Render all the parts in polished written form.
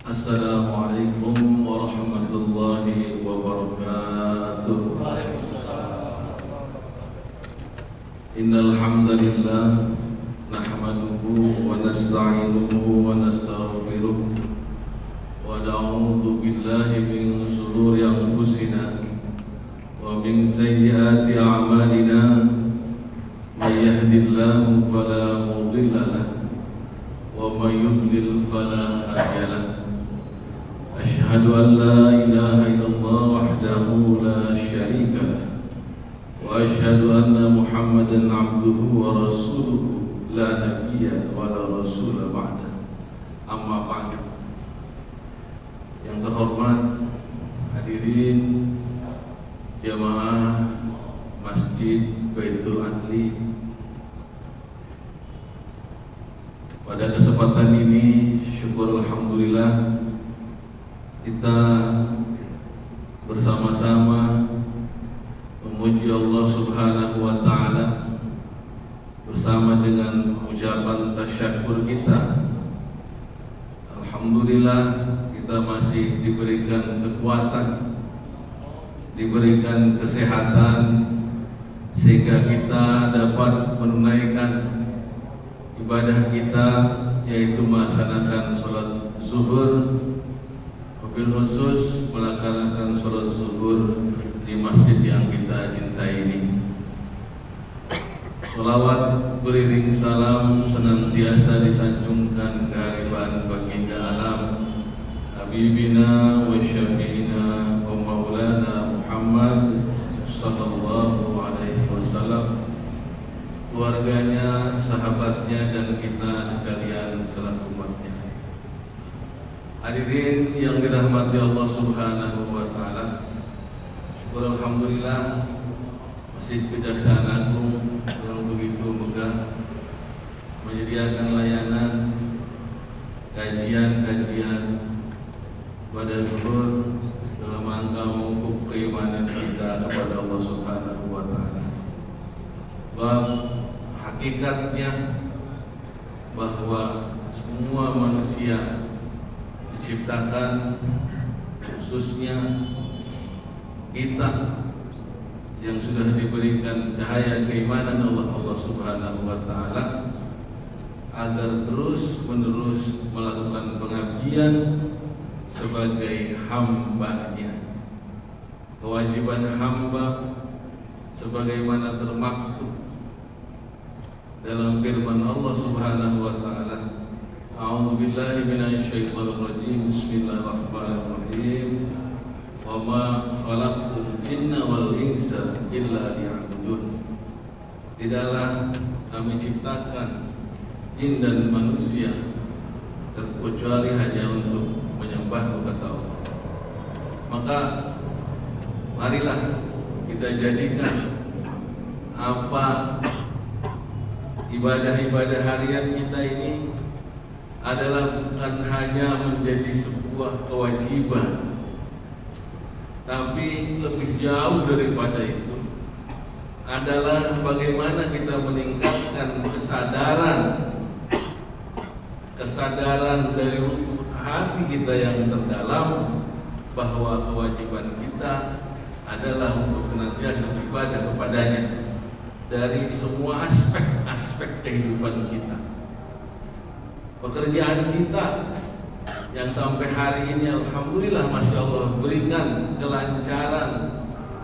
Assalamualaikum warahmatullahi wabarakatuh. Innal hamdalillah nahmaduhu wa nasta'inuhu wa nastaghfiruh wa na'udzu billahi min shururi anfusina wa min sayyiati a'malina. May yahdihillahu fala mudilla lahu wa may yudlil fala hadiya lahu. Asyhadu an la ilaha illallah wahdahu la syarika lah wa asyhadu anna Muhammadan abduhu wa rasuluhu la nabiyya wa la rasula ba'da. Amma ba'du. Yang terhormat hadirin jamaah Masjid Baitul Adli, pada kesempatan ini syukur alhamdulillah kita bersama-sama memuji Allah Subhanahu wa taala bersama dengan ucapan tasyakkur kita. Alhamdulillah kita masih diberikan kekuatan, diberikan kesehatan sehingga kita dapat menunaikan ibadah kita, yaitu melaksanakan sholat zuhur, wabil khusus melaksanakan sholat zuhur di masjid yang kita cintai ini. Sholawat beriring salam senantiasa disanjungkan kehadiran baginda alam Habibina wa syafi'ina wa maulana Muhammad sallallahu alaihi wasallam, keluarganya, sahabatnya, dan kita sekalian selaku umatnya. Hadirin yang dirahmati Allah Subhanahu wa taala, syukur alhamdulillah Masjid Kejaksaan Agung yang begitu megah menyediakan layanan kajian pada zuhur dalam rangka memupuk keimanan kita kepada Allah Subhanahu wa taala. Hakikatnya bahwa semua manusia diciptakan, khususnya kita yang sudah diberikan cahaya keimanan Allah Subhanahu wa taala, agar terus menerus melakukan pengabdian sebagai hamba-Nya. Kewajiban hamba sebagaimana termaktub dalam firman Allah Subhanahu wa taala, A'udzu billahi minasyaitonir rajim. Bismillahirrahmanirrahim. Wa ma khalaqtul jinna wal insa illa liya'budun. Tidaklah kami ciptakan jin dan manusia terkecuali hanya untuk menyembah kepada Allah. Maka marilah kita jadikan apa ibadah-ibadah harian kita ini adalah bukan hanya menjadi sebuah kewajiban, tapi lebih jauh daripada itu adalah bagaimana kita meningkatkan kesadaran dari lubuk hati kita yang terdalam bahwa kewajiban kita adalah untuk senantiasa beribadah kepadanya dari semua aspek kehidupan kita. Pekerjaan kita yang sampai hari ini alhamdulillah masya Allah berikan kelancaran,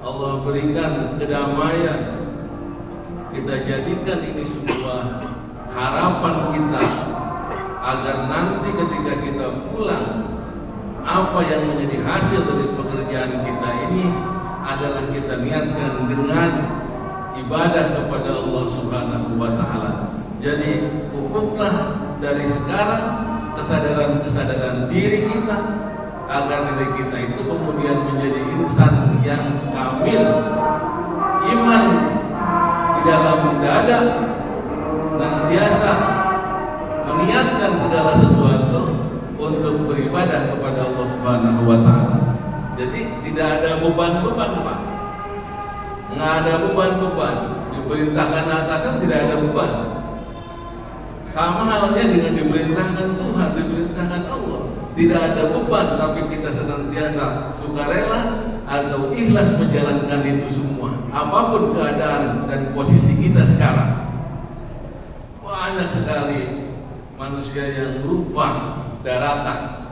Allah berikan kedamaian. Kita jadikan ini sebuah harapan kita agar nanti ketika kita pulang, apa yang menjadi hasil dari pekerjaan kita ini adalah kita niatkan dengan ibadah kepada Allah Subhanahu wa taala. Jadi pupuklah dari sekarang kesadaran diri kita agar diri kita itu kemudian menjadi insan yang kamil, iman di dalam dada, senantiasa meniatkan segala sesuatu untuk beribadah kepada Allah Subhanahu wa taala. Jadi tidak ada beban-beban, Pak. Nggak ada beban-beban. Diperintahkan atasan tidak ada beban. Sama halnya dengan diperintahkan Tuhan, diperintahkan Allah. tidak ada beban, tapi kita senantiasa sukarela atau ikhlas menjalankan itu semua, apapun keadaan dan posisi kita sekarang. Banyak sekali manusia yang lupa daratan.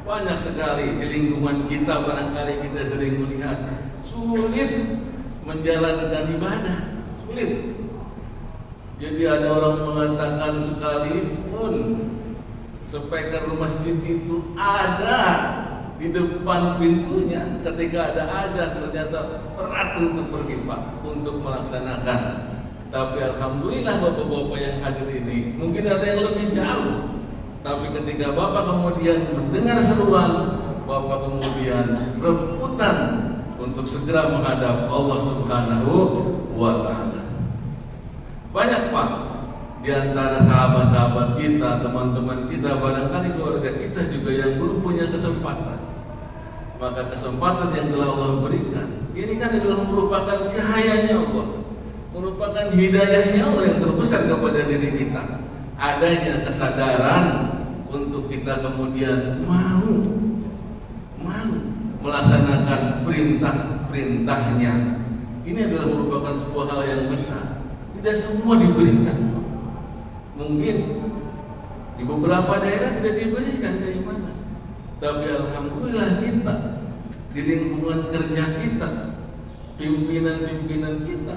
Banyak sekali di lingkungan kita, barangkali kita sering melihat sulit menjalankan ibadah, sulit. Jadi ada orang mengatakan sekalipun speaker masjid itu ada di depan pintunya, ketika ada azan ternyata berat untuk pergi Pak, untuk melaksanakan. Tapi alhamdulillah bapak-bapak yang hadir ini, mungkin ada yang lebih jauh, tapi ketika bapak kemudian mendengar seruan, bapak kemudian rebutan untuk segera menghadap Allah Subhanahu wa Ta'ala. Banyak Pak di antara sahabat-sahabat kita, teman-teman kita, barangkali keluarga kita juga yang belum punya kesempatan. Maka kesempatan yang telah Allah berikan ini kan adalah merupakan cahayanya Allah, merupakan hidayahnya Allah yang terbesar kepada diri kita. Adanya kesadaran untuk kita kemudian mau melaksanakan perintah-perintahnya. Ini adalah merupakan sebuah hal yang besar. Tidak semua diberikan. Mungkin di beberapa daerah tidak diberikan keimanan, tapi alhamdulillah kita di lingkungan kerja kita, pimpinan-pimpinan kita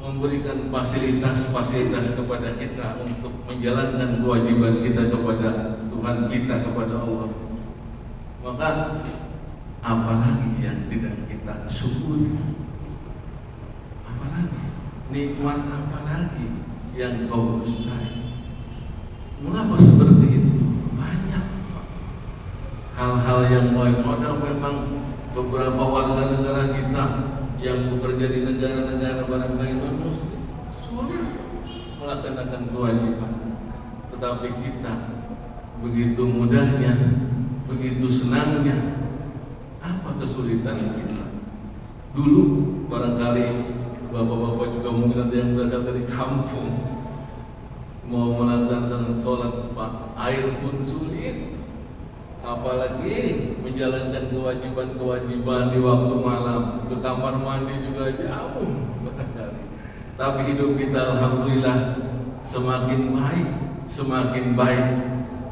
memberikan fasilitas-fasilitas kepada kita untuk menjalankan kewajiban kita kepada Tuhan kita, kepada Allah. Maka apalagi yang tidak kita syukuri? Apalagi nikmat apalagi yang kau dustai? Mengapa seperti itu? Banyak hal-hal yang modal memang beberapa warga negara kita yang bekerja di negara-negara barangkali non-muslim sulit melaksanakan kewajiban, tetapi kita begitu mudahnya, begitu senangnya. Apa kesulitan kita? Dulu barangkali bapak-bapak juga mungkin ada yang berasal dari kampung, mau melaksanakan sholat Pak, air pun sulit, apalagi menjalankan kewajiban-kewajiban di waktu malam, ke kamar mandi juga jauh. Tapi hidup kita alhamdulillah semakin baik.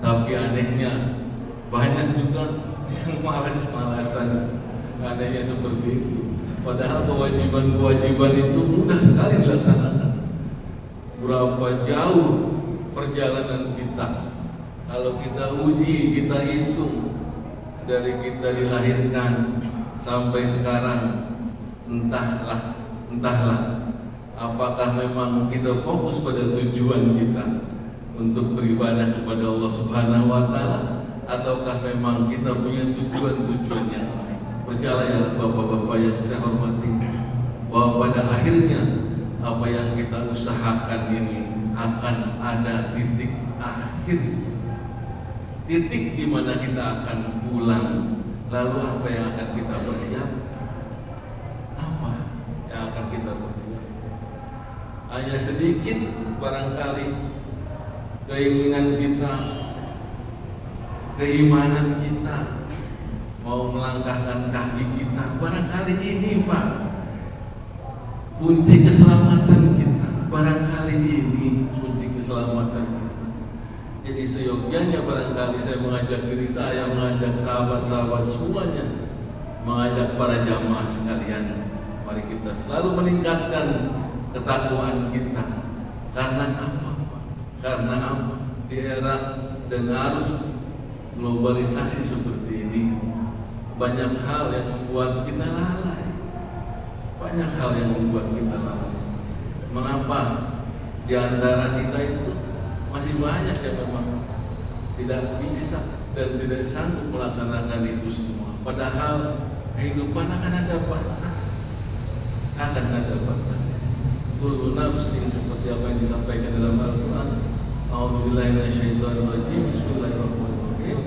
Tapi anehnya banyak juga yang malas-malasan, anehnya seperti itu. Padahal kewajiban-kewajiban itu mudah sekali dilaksanakan. Berapa jauh perjalanan kita, kalau kita uji, kita hitung dari kita dilahirkan sampai sekarang, entahlah apakah memang kita fokus pada tujuan kita untuk beribadah kepada Allah Subhanahu wa Ta'ala, ataukah memang kita punya tujuan-tujuan yang lain. Percayalah bapak-bapak yang saya hormati, bahwa pada akhirnya apa yang kita usahakan ini akan ada titik akhirnya, titik di mana kita akan pulang. Lalu apa yang akan kita persiapkan? Apa yang akan kita persiapkan? Hanya sedikit barangkali keinginan kita, keimanan kita, mau melangkahkan kaki kita. Barangkali ini Pak, kunci keselamatan kita. Barangkali ini kunci keselamatan kita. Jadi seyogyanya barangkali saya mengajak diri saya, mengajak sahabat-sahabat semuanya, mengajak para jamaah sekalian, mari kita selalu meningkatkan ketakwaan kita. Karena apa? Karena apa? Di era dan arus globalisasi seperti ini, banyak hal yang membuat kita lalai. Banyak hal yang membuat kita lalai. Mengapa di antara kita itu masih banyak yang memang tidak bisa dan tidak sanggup melaksanakan itu semua? Padahal kehidupan akan ada batas, Kullu nafsin, seperti apa yang disampaikan dalam Al-Quran. A'udzubillahi minasyaitonirrajim. Bismillahirrahmanirrahim.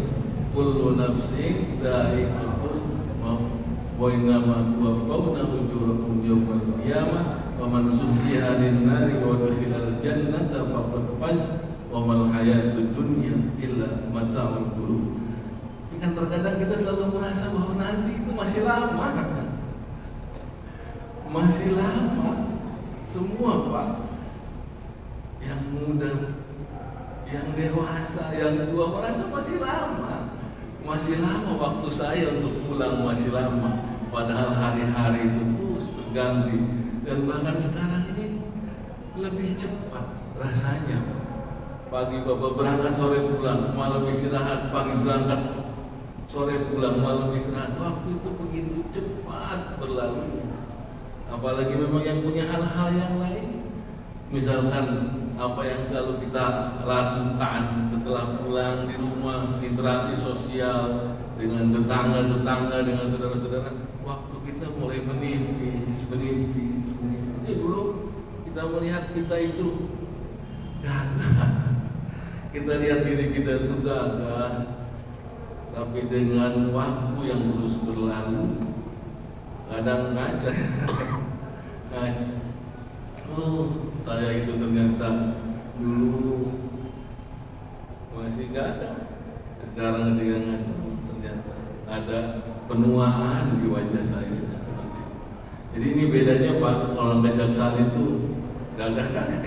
Kullu nafsin dha'iqatul maut wa innama tuwaffawna ujurakum yawmal qiyamah wa man zuhziha 'anil nari wa udkhilal jannata faqad faz wa mal hayatud dunya illa mata'ul ghurur. kan terkadang kita selalu merasa bahwa nanti itu masih lama. Masih lama. Semua Pak, yang muda, yang dewasa, yang tua merasa masih lama. Masih lama waktu saya untuk pulang, masih lama. Padahal hari-hari itu terus berganti. Dan bahkan sekarang ini lebih cepat rasanya. Pagi Bapak berangkat, sore pulang, malam istirahat. Pagi berangkat, sore pulang, malam istirahat. Waktu itu begitu cepat berlalu. Apalagi memang yang punya hal-hal yang lain, misalkan apa yang selalu kita lakukan setelah pulang di rumah, interaksi sosial dengan tetangga-tetangga, dengan saudara-saudara, waktu kita mulai menipis. Ini dulu kita melihat kita itu gagah, kita lihat diri kita itu gagah, tapi dengan waktu yang terus berlalu, kadang ngaca. Oh, saya itu ternyata dulu masih gagah. Sekarang ketika ngaca, ternyata ada penuaan di wajah saya. Jadi ini bedanya Pak, orang kejaksaan itu gagah-gagah.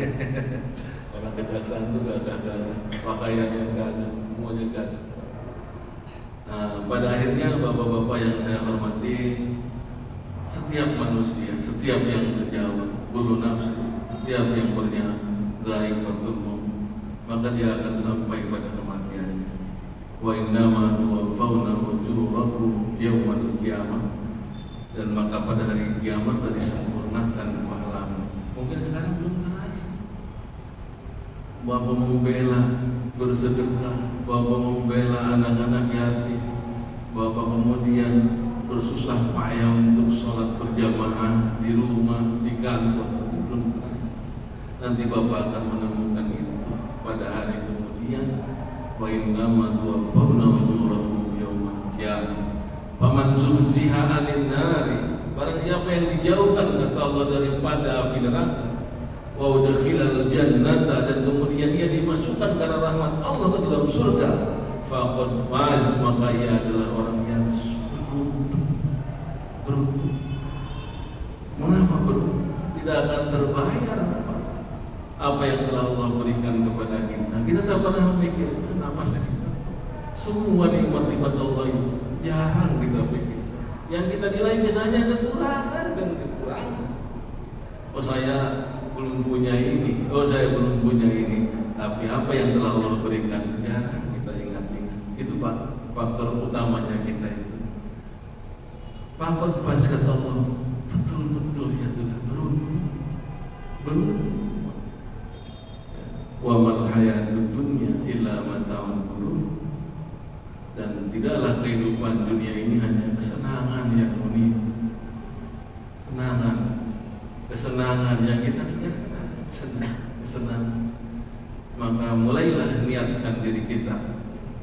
Orang kejaksaan itu gagah-gagah, pakaiannya gagah, semuanya gagah. Nah, pada akhirnya bapak-bapak yang saya hormati, setiap manusia, setiap yang terjawab, kullu nafsi, setiap yang bernyawa dha'iqatul maut, maka dia akan sampai pada kematiannya. Wa innama tuwaffawna ujurakum yaumal qiyamah, dan maka pada hari kiamat telah disempurnakan pahala. Mungkin sekarang belum terasa. Bapak membela bersedekah, bapak membela anak-anak yatim, bapak kemudian bersusah payah untuk sholat berjamaah di rumah, di kantor, tapi belum terasa. Nanti bapak akan menemukan itu pada hari kemudian. Wa innama tuwaffawna ujurakum yaumal qiyamah. Faman zuhziha 'anil nari, barang siapa yang dijauhkan kata Allah daripada api neraka, wa udkhilal jannata, dan kemudian ia dimasukkan karena rahmat Allah ke dalam surga, faqad faz, maka ia adalah orang yang beruntung. Mengapa beruntung? Tidak akan terbayar apa yang telah Allah berikan kepada kita. Kita tak pernah memikirkan apa sih kita. Semua nikmat-nikmat Allah itu jarang kita pikir. Yang kita nilai misalnya kekurangan dan kekurangan. Oh saya belum punya ini, oh saya belum punya ini. Tapi apa yang telah Allah berikan jarang kita ingat-ingat. Itu Pak, faktor utamanya kita itu. Faktor pas kata Allah, betul-betul ya sudah beruntung. Wa mal hayatud dunya illa mata'ul ghurur. Dan tidaklah kehidupan dunia ini hanya kesenangan yang menimpa. Kesenangan yang kita kerjakan, kesenangan. Maka mulailah niatkan diri kita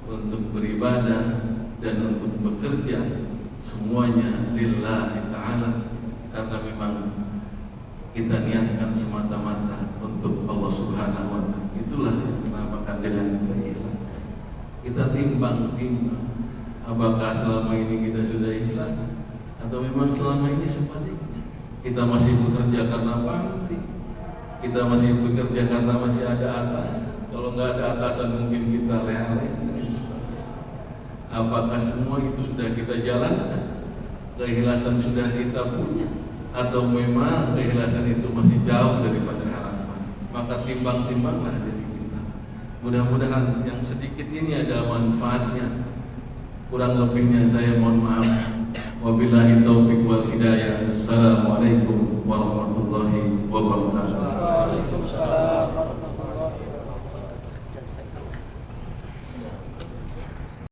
untuk beribadah dan untuk bekerja, semuanya lillahi ta'ala, karena memang kita niatkan semata-mata untuk Allah Subhanahu wa ta'ala. Itulah yang dinamakan dengan keikhlasan. Kita timbang-timbang, apakah selama ini kita sudah ikhlas atau memang selama ini sebaliknya. Kita masih bekerja karena pamrih, kita masih bekerja karena masih ada atasan. Kalau nggak ada atasan mungkin kita leha-leha dan sebagainya. Apakah semua itu sudah kita jalankan? Keikhlasan sudah kita punya, atau memang keikhlasan itu masih jauh daripada harapan? Maka timbang-timbanglah diri kita. Mudah-mudahan yang sedikit ini ada manfaatnya. Kurang lebihnya saya mohon maaf. Wabillahi taufiq wal hidayah. Assalamualaikum warahmatullahi wabarakatuh.